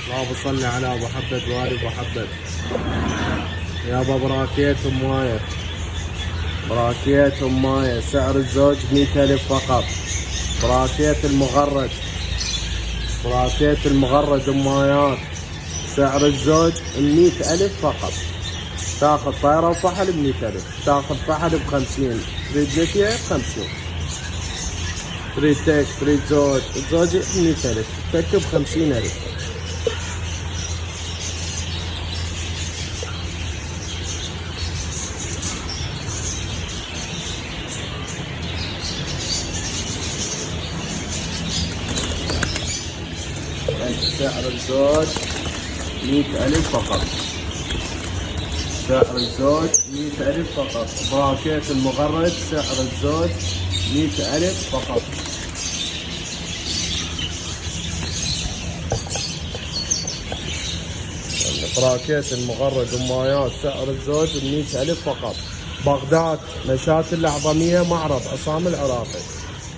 اللهم صل على ابو حبة والي ابو حبة. يابا براكيت امايه، براكيت امايه، سعر الزوج 100,000 فقط. براكيت المغرد، براكيت المغرد امايات، سعر الزوج 100,000 فقط. تاخذ طيرة وفحل ب100,000، تاخذ فحل ب50، تريد نتية ب50، تريد تك، تريد زوج، الزوج ب100,000، تك ب50,000. سعر الزوج 100,000 فقط. سعر الزوج 100,000 فقط. براكيت المغرد سعر الزوج 100,000 فقط. براكيت المغرد امايات سعر الزوج 100,000 فقط. بغداد مشاة الأعظمية معرض عصام العراقي.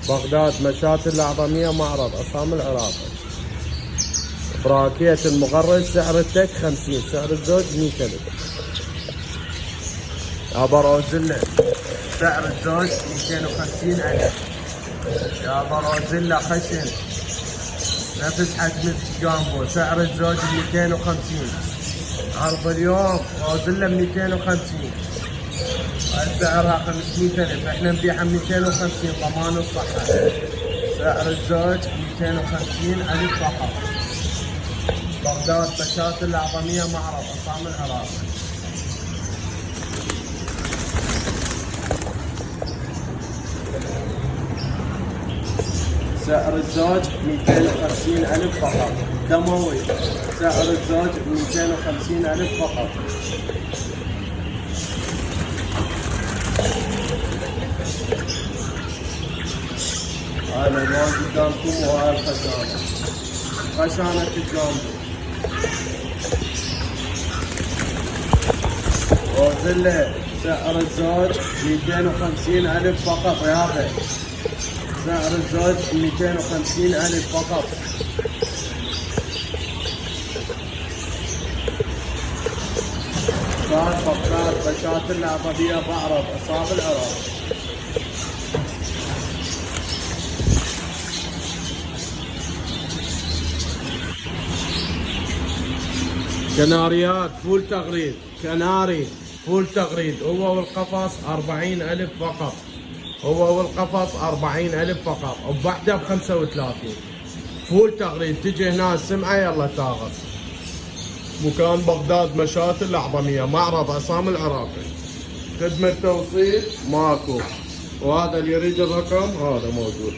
بغداد مشاة الأعظمية معرض عصام العراقي. براكيت المغرد سعر التك 50، سعر الزوج 100,000. يابا روزيلا سعر الزوج 250,000. يابا روزيلا خشن نفس حجم الجامبو، سعر الزوج 250. عرض اليوم روزيلا 250، سعرها 500,000، احنا نبيعها 250 ضمان الصحة. سعر الزوج 250,000 فقط. بغداد مشاة الأعظمية معرض عصام العراقي. سعر الزوج 250,000 فقط. دموي سعر الزوج 250,000 فقط. هاي الألوان قدامكم وهاي الخشانة، خشانة الجامبو. روزيلا سعر الزوج 250,000 فقط يابا. سعر الزوج 250,000 فقط. بغداد مشاة الأعظمية معرض عصام العراقي. كناريات فول تغريد، كناري فول تغريد، هو والقفص 40,000 فقط. هو والقفص 40,000 فقط، وبوحدة ب35. فول تغريد تجي هنا السمعة يلا تاخذ. مكان بغداد مشاة الأعظمية معرض عصام العراقي. خدمة توصيل ماكو، وهذا اللي يريد الرقم هذا موجود.